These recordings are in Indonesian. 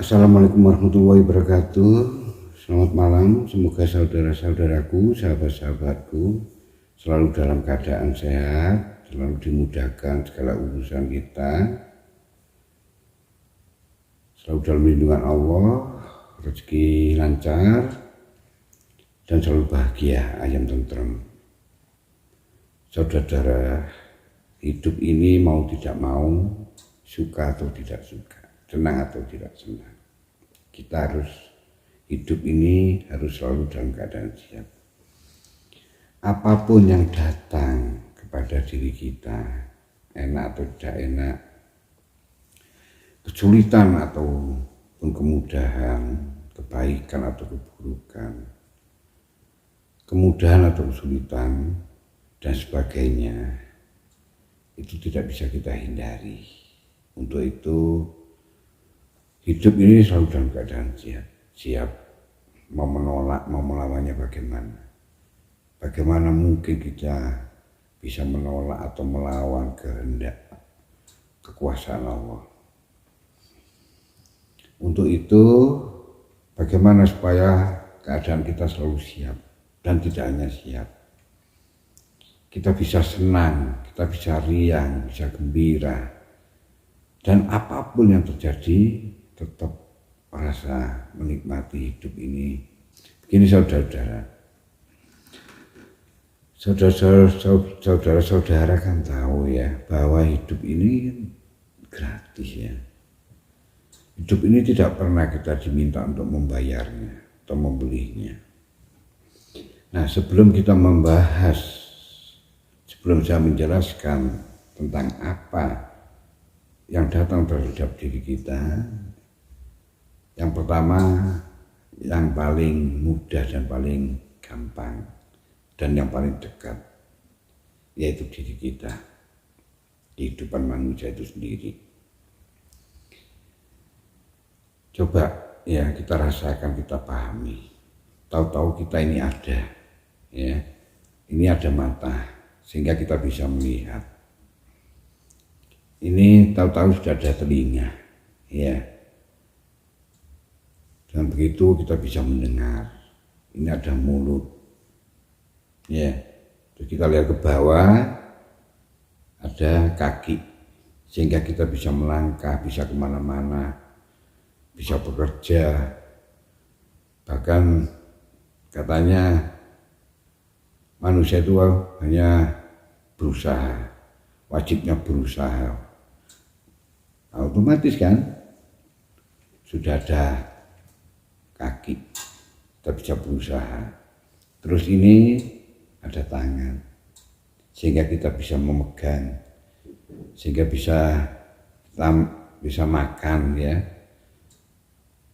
Assalamualaikum warahmatullahi wabarakatuh. Selamat malam, semoga saudara-saudaraku, sahabat-sahabatku selalu dalam keadaan sehat, selalu dimudahkan segala urusan kita, selalu dalam lindungan Allah, rezeki lancar, dan selalu bahagia, ayam tentrem. Saudara-saudara, hidup ini mau tidak mau, suka atau tidak suka, senang atau tidak senang, kita harus hidup ini harus selalu dalam keadaan siap. Apapun yang datang kepada diri kita, enak atau tidak enak, kesulitan ataupun kemudahan, kebaikan atau keburukan, kemudahan atau kesulitan, dan sebagainya, itu tidak bisa kita hindari. Untuk itu, hidup ini selalu dalam keadaan siap mau menolak, mau melawannya bagaimana. Bagaimana mungkin kita bisa menolak atau melawan kehendak kekuasaan Allah. Untuk itu, bagaimana supaya keadaan kita selalu siap, dan tidak hanya siap, kita bisa senang, kita bisa riang, bisa gembira, dan apapun yang terjadi tetap merasa menikmati hidup ini. Begini saudara-saudara kan tahu ya bahwa hidup ini gratis ya. Hidup ini tidak pernah kita diminta untuk membayarnya atau membelinya. Nah, sebelum kita membahas, sebelum saya menjelaskan tentang apa yang datang terhadap diri kita, yang pertama, yang paling mudah dan paling gampang dan yang paling dekat, yaitu diri kita, kehidupan manusia itu sendiri. Coba ya kita rasakan, kita pahami, tahu-tahu kita ini ada, ya, ini ada mata sehingga kita bisa melihat. Ini tahu-tahu sudah ada telinga, ya. Dan begitu kita bisa mendengar. Ini ada mulut, ya. Terus kita lihat ke bawah, ada kaki, sehingga kita bisa melangkah, bisa kemana-mana, bisa bekerja. Bahkan katanya manusia itu hanya berusaha, wajibnya berusaha. Otomatis kan sudah ada kaki, kita bisa berusaha. Terus ini ada tangan, sehingga kita bisa memegang, sehingga kita bisa makan ya.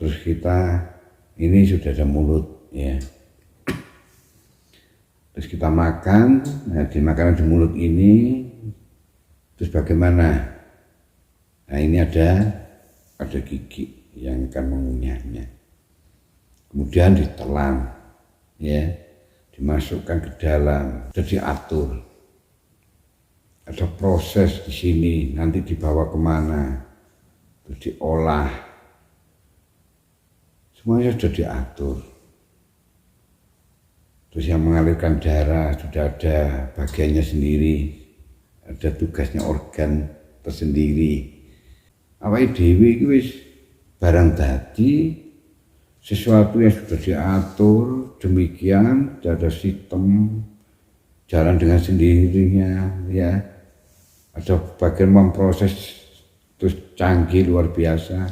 Terus kita ini sudah ada mulut ya. Terus kita makan, nah dimakan di mulut ini. Terus bagaimana? Nah ini ada gigi yang akan mengunyahnya. Kemudian ditelan, ya, dimasukkan ke dalam, sudah diatur. Ada proses di sini, nanti dibawa kemana, terus diolah. Semuanya sudah diatur. Terus yang mengalirkan darah sudah ada bagiannya sendiri, ada tugasnya organ tersendiri. Awake dhewe iki wis barang dadi, sesuatu yang sudah diatur demikian, ada sistem jalan dengan sendirinya ya. Ada bagian memproses terus canggih luar biasa,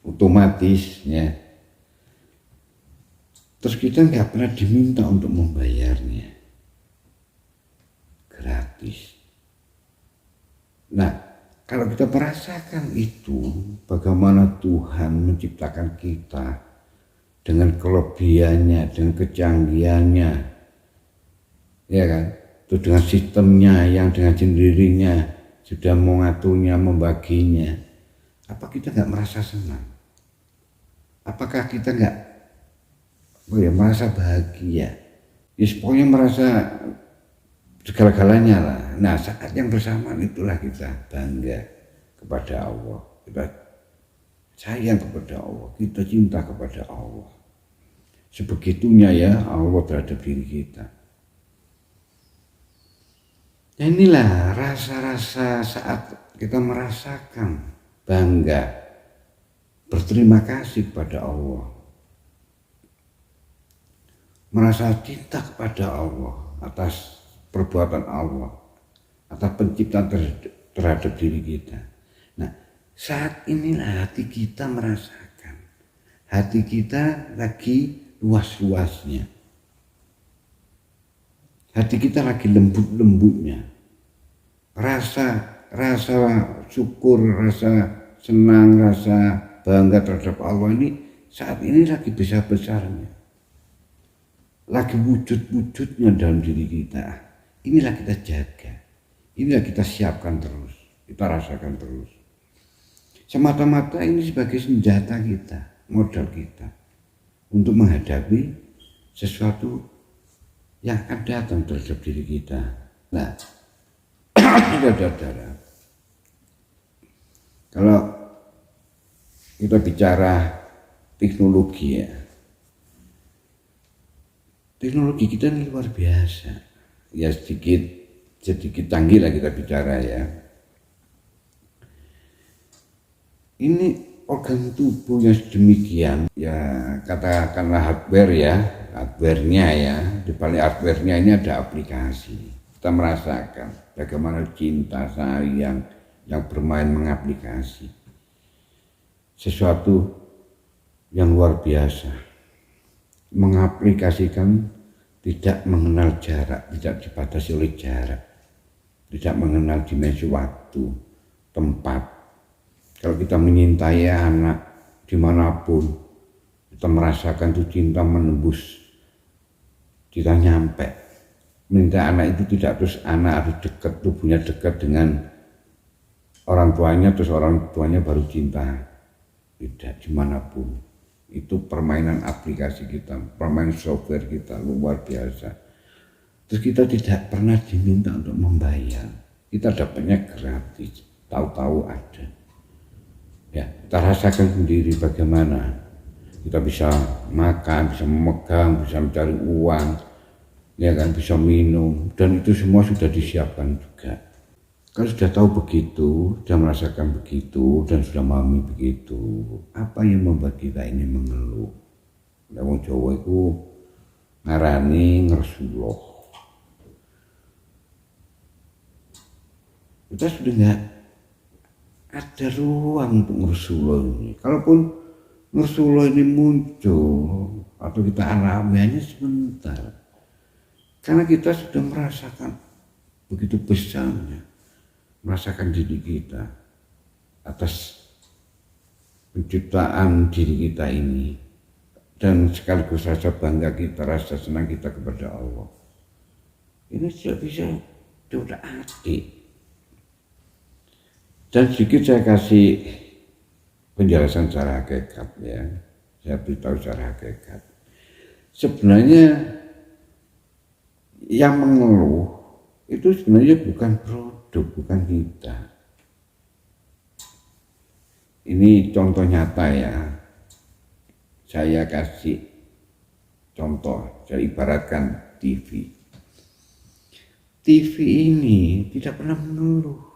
otomatis ya. Terus kita nggak pernah diminta untuk membayarnya, gratis. Nah, kalau kita merasakan itu, bagaimana Tuhan menciptakan kita dengan kelebihannya, dengan kecanggihannya, ya kan? Itu dengan sistemnya yang dengan sendirinya sudah mengaturnya, membaginya. Apa kita nggak merasa senang? Apakah kita nggak merasa bahagia? Ya, pokoknya merasa segala-galanya lah. Nah, saat yang bersamaan itulah kita bangga kepada Allah. Kita sayang kepada Allah, kita cinta kepada Allah. Sebegitunya ya Allah terhadap diri kita. Nah, inilah rasa-rasa saat kita merasakan bangga, berterima kasih kepada Allah, merasa cinta kepada Allah atas perbuatan Allah, atas penciptaan terhadap diri kita. Nah, saat inilah hati kita merasakan, hati kita lagi luas-luasnya, hati kita lagi lembut-lembutnya, rasa syukur, rasa senang, rasa bangga terhadap Allah ini saat ini lagi besar-besarnya, lagi wujud-wujudnya dalam diri kita. Inilah kita jaga, inilah kita siapkan terus, kita rasakan terus. Semata-mata ini sebagai senjata kita, modal kita untuk menghadapi sesuatu yang akan datang terhadap diri kita. Nah, saudara-saudara, kalau kita bicara teknologi ya, teknologi kita ini luar biasa. Ya sedikit canggih lah kita bicara ya. Ini organ tubuh yang sedemikian, ya katakanlah hardware-nya ya, di balik hardware-nya ini ada aplikasi. Kita merasakan bagaimana cinta, sayang yang bermain mengaplikasi. Sesuatu yang luar biasa. Mengaplikasikan tidak mengenal jarak, tidak dibatasi oleh jarak, tidak mengenal dimensi waktu, tempat. Kalau kita menyintai anak dimanapun, kita merasakan itu cinta menembus, kita nyampe. Minta anak itu tidak terus anak harus dekat, tubuhnya dekat dengan orang tuanya, terus orang tuanya baru cinta. Tidak, dimanapun. Itu permainan aplikasi kita, permainan software kita, luar biasa. Terus kita tidak pernah diminta untuk membayar, kita dapatnya gratis, tahu-tahu ada. Ya, kita rasakan sendiri bagaimana kita bisa makan, bisa memegang, bisa mencari uang, ya kan, bisa minum, dan itu semua sudah disiapkan juga. Kalau sudah tahu begitu, sudah merasakan begitu, dan sudah memahami begitu, apa yang membuat kita ini mengeluh? Wong Jawa itu ngarani ngersuloh. Kita sudah nggak ada ruang untuk ngersuloh ini. Kalaupun ngersuloh ini muncul atau kita alami hanya sebentar, karena kita sudah merasakan begitu besarnya, merasakan diri kita atas penciptaan diri kita ini, dan sekaligus rasa bangga kita, rasa senang kita kepada Allah. Ini tidak bisa diutak-atik. Dan sedikit saya kasih penjelasan secara hakikat ya, saya beritahu secara hakikat. Sebenarnya yang mengeluh itu sebenarnya bukan produk, bukan kita. Ini contoh nyata ya, saya kasih contoh, saya ibaratkan TV. TV ini tidak pernah mengeluh.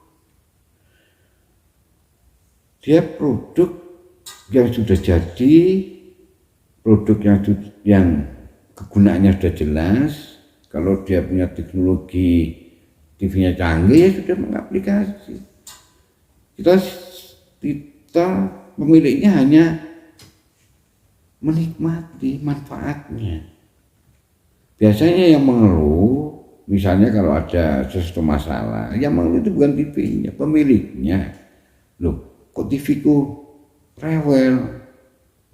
Dia produk yang sudah jadi, produk yang kegunaannya sudah jelas. Kalau dia punya teknologi TV-nya canggih, ya sudah mengaplikasi. Kita pemiliknya hanya menikmati manfaatnya. Biasanya yang mengeluh, misalnya kalau ada sesuatu masalah, yang mengeluh itu bukan TV-nya, pemiliknya. Loh, kok TV-ku rewel?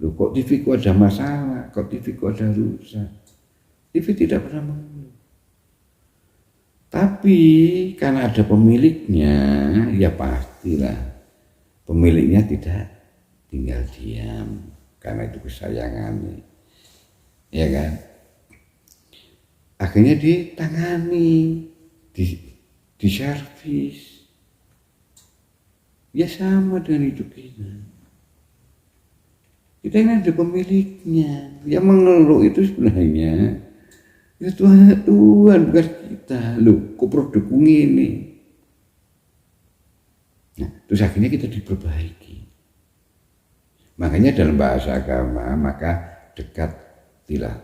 Loh, kok TV-ku ada masalah? Kok TV-ku ada rusak? TV tidak pernah mengeluh. Tapi karena ada pemiliknya, ya pastilah pemiliknya tidak tinggal diam, karena itu kesayangannya, ya kan? Akhirnya ditangani, diservis. Ya sama dengan hidup kita. Kita ini ada pemiliknya. Yang mengeluh itu sebenarnya ya Tuhan bukan kita. Loh, kok produkku ini? Nah, terus akhirnya kita diperbaiki. Makanya dalam bahasa agama, maka dekatilah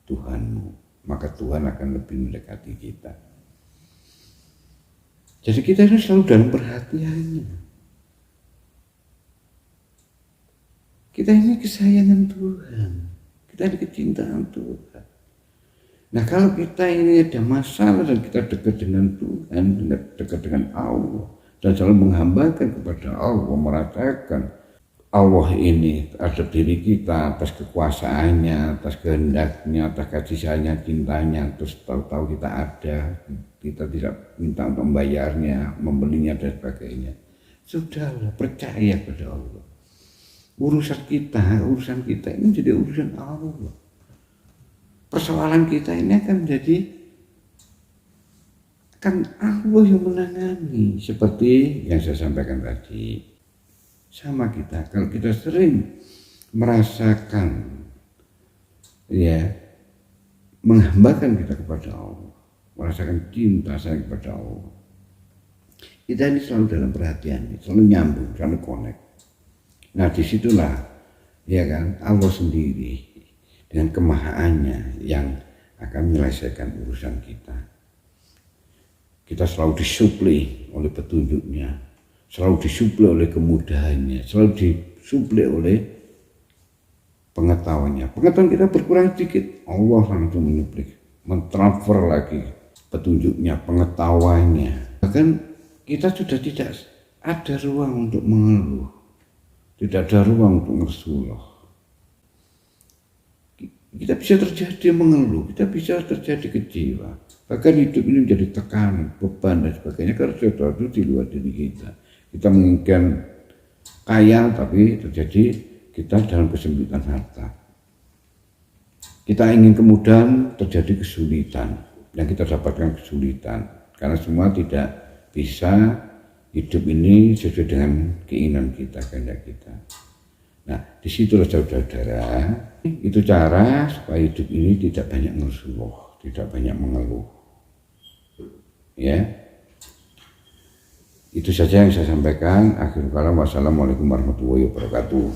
Tuhanmu, maka Tuhan akan lebih mendekati kita. Jadi kita harus selalu dalam perhatiannya. Kita ini kesayangan Tuhan, kita ada kecintaan Tuhan. Nah kalau kita ini ada masalah dan kita dekat dengan Tuhan, dekat dengan Allah, dan selalu menghambakan kepada Allah, merasakan Allah ini terhadap diri kita, atas kekuasaannya, atas kehendaknya, atas kasih sayangnya, cintanya, terus tahu-tahu kita ada, kita tidak minta untuk membayarnya, membelinya dan sebagainya. Sudahlah, percaya pada Allah. Urusan kita ini jadi urusan Allah. Persoalan kita ini akan menjadi kan Allah yang menangani, seperti yang saya sampaikan tadi. Sama kita, kalau kita sering merasakan ya menghambakan kita kepada Allah, merasakan cinta saya kepada Allah, kita ini selalu dalam perhatian, selalu nyambung, selalu connect. Nah disitulah ya kan Allah sendiri dengan kemahaannya yang akan menyelesaikan urusan kita. Kita selalu disuplai oleh petunjuknya, selalu disuplai oleh kemudahannya, selalu disuplai oleh pengetahuannya. Pengetahuan kita berkurang sedikit, Allah langsung menyuplai, mentransfer lagi petunjuknya, pengetahuannya. Bahkan kita sudah tidak ada ruang untuk mengeluh, tidak ada ruang untuk ngersuluh. Kita bisa terjadi mengeluh, kita bisa terjadi kecewa. Bahkan hidup ini menjadi tekanan, beban dan sebagainya karena sesuatu di luar diri kita. Kita menginginkan kaya tapi terjadi kita dalam kesempitan harta. Kita ingin kemudahan, terjadi kesulitan dan kita dapatkan kesulitan karena semua tidak bisa hidup ini sesuai dengan keinginan kita, kehendak kita. Nah, disitulah saudara-saudara, itu cara supaya hidup ini tidak banyak ngeluh, tidak banyak mengeluh. Ya, itu saja yang saya sampaikan. Akhirul kalam, wassalamualaikum warahmatullahi wabarakatuh.